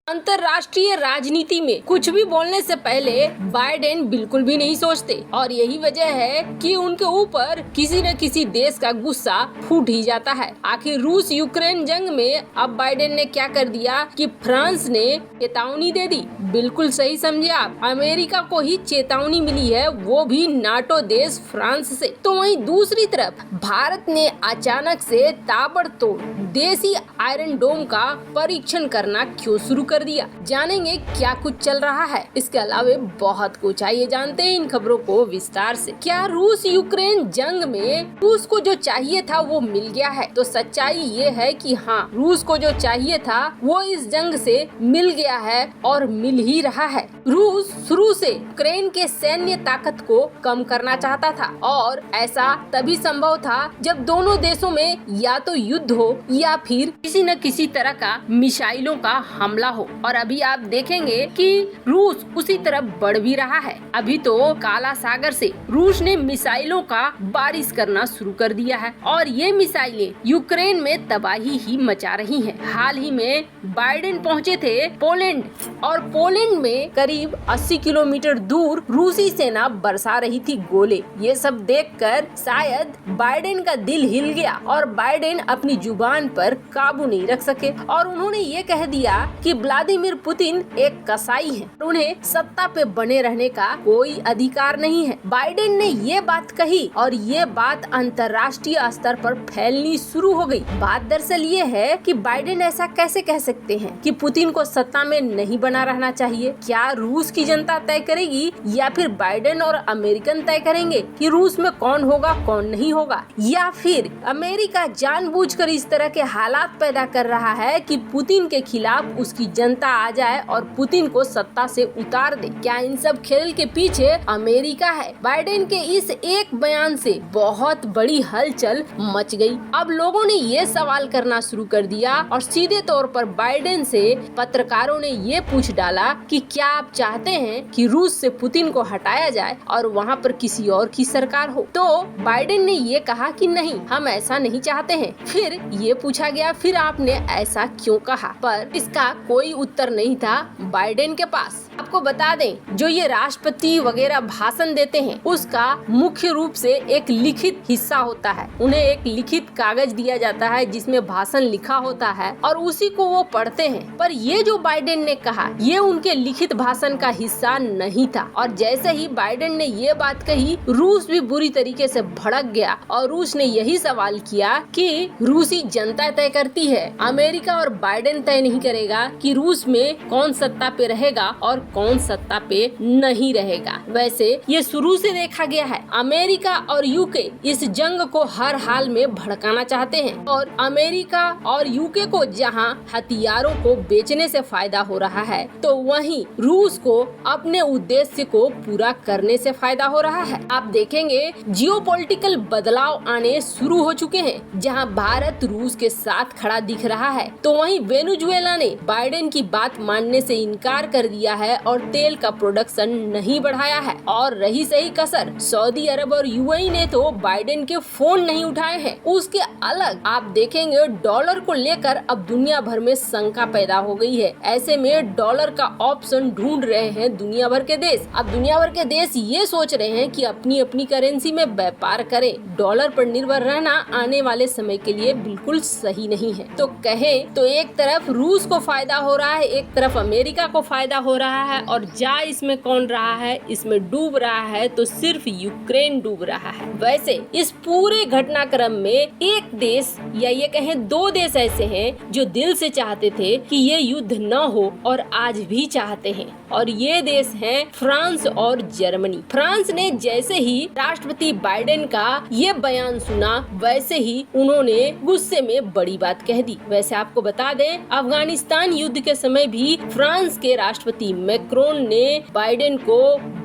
अंतर्राष्ट्रीय राजनीति में कुछ भी बोलने से पहले बाइडेन बिल्कुल भी नहीं सोचते और यही वजह है कि उनके ऊपर किसी न किसी देश का गुस्सा फूट ही जाता है। आखिर रूस यूक्रेन जंग में अब बाइडेन ने क्या कर दिया कि फ्रांस ने चेतावनी दे दी। बिल्कुल सही समझे आप, अमेरिका को ही चेतावनी मिली है, वो भी नाटो देश फ्रांस से। तो वहीं दूसरी तरफ भारत ने अचानक से ताबड़तोड़ देसी आयरन डोम का परीक्षण करना क्यों शुरू कर दिया, जानेंगे क्या कुछ चल रहा है। इसके अलावा बहुत कुछ, आइए जानते हैं इन खबरों को विस्तार से। क्या रूस यूक्रेन जंग में रूस को जो चाहिए था वो मिल गया है? तो सच्चाई ये है कि हाँ, रूस को जो चाहिए था वो इस जंग से मिल गया है और मिल ही रहा है। रूस शुरू से यूक्रेन के सैन्य ताकत को कम करना चाहता था और ऐसा तभी संभव था जब दोनों देशों में या तो युद्ध हो या फिर किसी न किसी तरह का मिसाइलों का हमला हो। और अभी आप देखेंगे कि रूस उसी तरफ बढ़ भी रहा है। अभी तो काला सागर से रूस ने मिसाइलों का बारिश करना शुरू कर दिया है और ये मिसाइलें यूक्रेन में तबाही ही मचा रही हैं। हाल ही में बाइडेन पहुंचे थे पोलैंड और पोलैंड में करीब 80 किलोमीटर दूर रूसी सेना बरसा रही थी गोले। ये सब देखकर शायद बाइडेन का दिल हिल गया और बाइडेन अपनी जुबान पर काबू नहीं रख सके और उन्होंने ये कह दिया कि व्लादिमीर पुतिन एक कसाई है, उन्हें सत्ता पे बने रहने का कोई अधिकार नहीं है। बाइडेन ने ये बात कही और ये बात अंतर्राष्ट्रीय स्तर पर फैलनी शुरू हो गई। बात दरअसल ये है कि बाइडेन ऐसा कैसे कह सकते हैं कि पुतिन को सत्ता में नहीं बना रहना चाहिए? क्या रूस की जनता तय करेगी या फिर बाइडेन और अमेरिकन तय करेंगे कि रूस में कौन होगा कौन नहीं होगा? या फिर अमेरिका जानबूझकर इस तरह के हालात पैदा कर रहा है कि पुतिन के खिलाफ उसकी जनता आ जाए और पुतिन को सत्ता से उतार दे? क्या इन सब खेल के पीछे अमेरिका है? बाइडेन के इस एक बयान से बहुत बड़ी हलचल मच गई। अब लोगों ने ये सवाल करना शुरू कर दिया और सीधे तौर पर बाइडेन से पत्रकारों ने ये पूछ डाला कि क्या आप चाहते हैं कि रूस से पुतिन को हटाया जाए और वहाँ पर किसी और की सरकार हो? तो बाइडेन ने ये कहा कि नहीं, हम ऐसा नहीं चाहते हैं। फिर ये पूछा गया फिर आपने ऐसा क्यों कहा? पर इसका कोई उत्तर नहीं था बाइडेन के पास। आपको बता दें, जो ये राष्ट्रपति वगैरह भाषण देते हैं उसका मुख्य रूप से एक लिखित हिस्सा होता है। उन्हें एक लिखित कागज दिया जाता है जिसमें भाषण लिखा होता है और उसी को वो पढ़ते हैं। पर ये जो बाइडेन ने कहा ये उनके लिखित भाषण का हिस्सा नहीं था और जैसे ही बाइडेन ने ये बात कही रूस भी बुरी तरीके से भड़क गया और रूस ने यही सवाल किया कि रूसी जनता तय करती है, अमेरिका और बाइडेन तय नहीं करेगा कि रूस में कौन सत्ता पे रहेगा और कौन सत्ता पे नहीं रहेगा। वैसे ये शुरू से देखा गया है, अमेरिका और यूके इस जंग को हर हाल में भड़काना चाहते हैं और अमेरिका और यूके को जहां हथियारों को बेचने से फायदा हो रहा है तो वहीं रूस को अपने उद्देश्य को पूरा करने से फायदा हो रहा है। आप देखेंगे जियोपॉलिटिकल बदलाव आने शुरू हो चुके हैं जहां भारत रूस के साथ खड़ा दिख रहा है तो वहीं वेनेजुएला ने बाइडेन की बात मानने से इनकार कर दिया है और तेल का प्रोडक्शन नहीं बढ़ाया है। और रही सही कसर, सऊदी अरब और यूएई ने तो बाइडेन के फोन नहीं उठाए हैं। उसके अलग आप देखेंगे डॉलर को लेकर अब दुनिया भर में शंका पैदा हो गई है। ऐसे में डॉलर का ऑप्शन ढूंढ रहे हैं दुनिया भर के देश। अब दुनिया भर के देश ये सोच रहे हैं कि अपनी अपनी करेंसी में व्यापार करें। डॉलर पर निर्भर रहना आने वाले समय के लिए बिल्कुल सही नहीं है। तो कहें तो एक तरफ रूस को फायदा हो रहा है, एक तरफ अमेरिका को फायदा हो रहा है और जा इसमें कौन रहा है, इसमें डूब रहा है तो सिर्फ यूक्रेन डूब रहा है। वैसे इस पूरे घटनाक्रम में एक देश या ये कहें दो देश ऐसे हैं जो दिल से चाहते थे कि ये युद्ध न हो और आज भी चाहते हैं और ये देश हैं फ्रांस और जर्मनी। फ्रांस ने जैसे ही राष्ट्रपति बाइडेन का ये बयान सुना वैसे ही उन्होंने गुस्से में बड़ी बात कह दी। वैसे आपको बता दें, अफगानिस्तान युद्ध के समय भी फ्रांस के राष्ट्रपति मैक्रोन ने बाइडेन को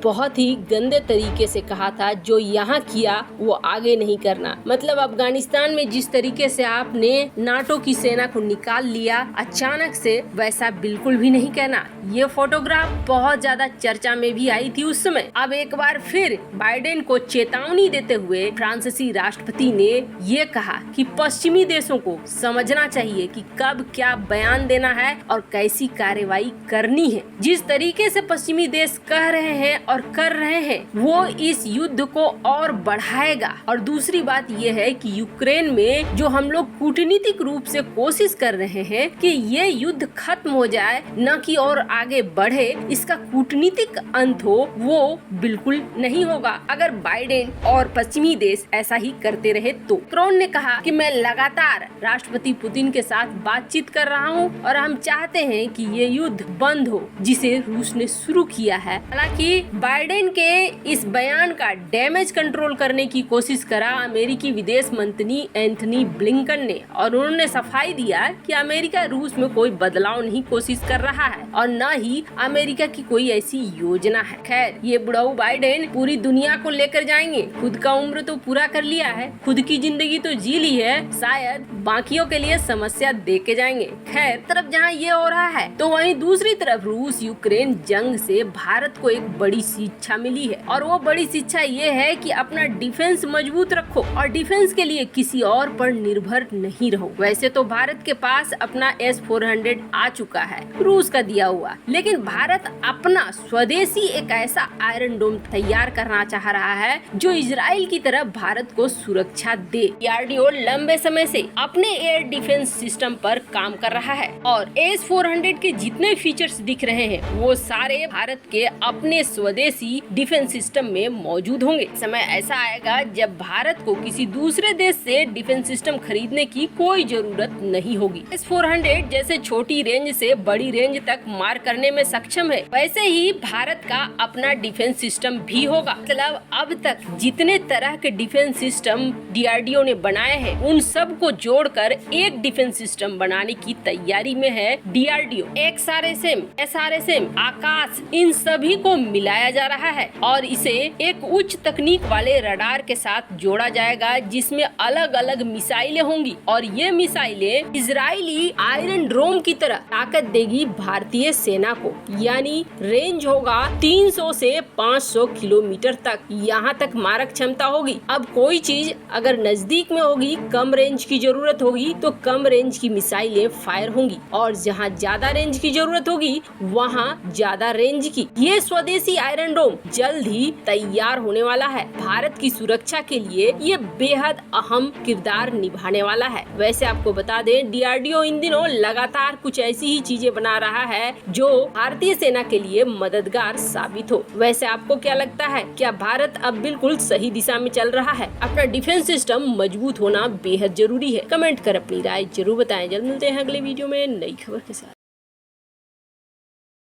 बहुत ही गंदे तरीके से कहा था, जो यहाँ किया वो आगे नहीं करना। मतलब अफगानिस्तान में जिस तरीके से आपने नाटो की सेना को निकाल लिया अचानक से, वैसा बिल्कुल भी नहीं कहना। ये फोटोग्राफ बहुत ज्यादा चर्चा में भी आई थी उस समय। अब एक बार फिर बाइडेन को चेतावनी देते हुए फ्रांसीसी राष्ट्रपति ने ये कहा कि पश्चिमी देशों को समझना चाहिए कि कब क्या बयान देना है और कैसी कार्रवाई करनी है। जिस तरीके से पश्चिमी देश कह रहे हैं और कर रहे हैं वो इस युद्ध को और बढ़ाएगा। और दूसरी बात ये है कि यूक्रेन में जो हम लोग कूटनीतिक रूप से कोशिश कर रहे हैं कि ये युद्ध खत्म हो जाए, न कि और आगे बढ़े, इसका कूटनीतिक अंत हो, वो बिल्कुल नहीं होगा अगर बाइडेन और पश्चिमी देश ऐसा ही करते रहे तो। मैक्रोन ने कहा कि मैं लगातार राष्ट्रपति पुतिन के साथ बातचीत कर रहा हूँ और हम चाहते हैं कि ये युद्ध बंद हो जिसे रूस ने शुरू किया है। हालांकि बाइडेन के इस बयान का डैमेज कंट्रोल करने की कोशिश करा अमेरिकी विदेश मंत्री एंथनी ब्लिंकन ने, और उन्होंने सफाई दिया कि अमेरिका रूस में कोई बदलाव नहीं कोशिश कर रहा है और न ही अमेरिका की कोई ऐसी योजना है। खैर, ये बुढ़ाऊ बाइडेन पूरी दुनिया को लेकर जाएंगे। खुद का उम्र तो पूरा कर लिया है, खुद की जिंदगी तो जी ली है, शायद बाकियों के लिए समस्या दे के जाएंगे। खैर, तरफ जहाँ ये हो रहा है तो वहीं दूसरी तरफ रूस यूक्रेन जंग से भारत को एक बड़ी शिक्षा मिली है, और वो बड़ी शिक्षा ये है कि अपना डिफेंस मजबूत रखो और डिफेंस के लिए किसी और पर निर्भर नहीं रहो। वैसे तो भारत के पास अपना S-400 आ चुका है रूस का दिया हुआ, लेकिन भारत अपना स्वदेशी एक ऐसा आयरन डोम तैयार करना चाह रहा है जो इजराइल की तरह भारत को सुरक्षा दे। DRDO लंबे समय से अपने एयर डिफेंस सिस्टम पर काम कर रहा है और S-400 के जितने फीचर्स दिख रहे हैं वो सारे भारत के अपने स्वदेशी डिफेंस सिस्टम में मौजूद होंगे। समय ऐसा आएगा जब भारत को किसी दूसरे देश से डिफेंस सिस्टम खरीदने की कोई जरूरत नहीं होगी। S-400 जैसे छोटी रेंज से बड़ी रेंज तक मार करने में सक्षम है, वैसे ही भारत का अपना डिफेंस सिस्टम भी होगा। मतलब अब तक जितने तरह के डिफेंस सिस्टम DRDO ने बनाए हैं उन सब को जोड़कर एक डिफेंस सिस्टम बनाने की तैयारी में है DRDO। XRSM, SRSM, आकाश, इन सभी को मिलाया जा रहा है और इसे एक उच्च तकनीक वाले रडार के साथ जोड़ा जाएगा जिसमें अलग अलग मिसाइलें होंगी, और ये मिसाइलें इजरायली आयरन डोम की तरह ताकत देगी भारतीय सेना को। यानी रेंज होगा 300 से 500 किलोमीटर तक, यहाँ तक मारक क्षमता होगी। अब कोई चीज अगर नजदीक में होगी, कम रेंज की जरूरत होगी तो कम रेंज की मिसाइलें फायर होंगी, और जहाँ ज्यादा रेंज की जरूरत होगी वहाँ ज्यादा रेंज की। ये स्वदेशी आयरन डोम जल्द ही तैयार होने वाला है। भारत की सुरक्षा के लिए ये बेहद अहम किरदार निभाने वाला है। वैसे आपको बता दें, DRDO इन दिनों लगातार कुछ ऐसी ही चीजें बना रहा है जो भारतीय सेना के लिए मददगार साबित हो। वैसे आपको क्या लगता है, क्या भारत अब बिल्कुल सही दिशा में चल रहा है? अपना डिफेंस सिस्टम मजबूत होना बेहद जरूरी है। कमेंट कर अपनी राय जरूर बताएं। जल्द मिलते हैं अगले वीडियो में नई खबर के साथ।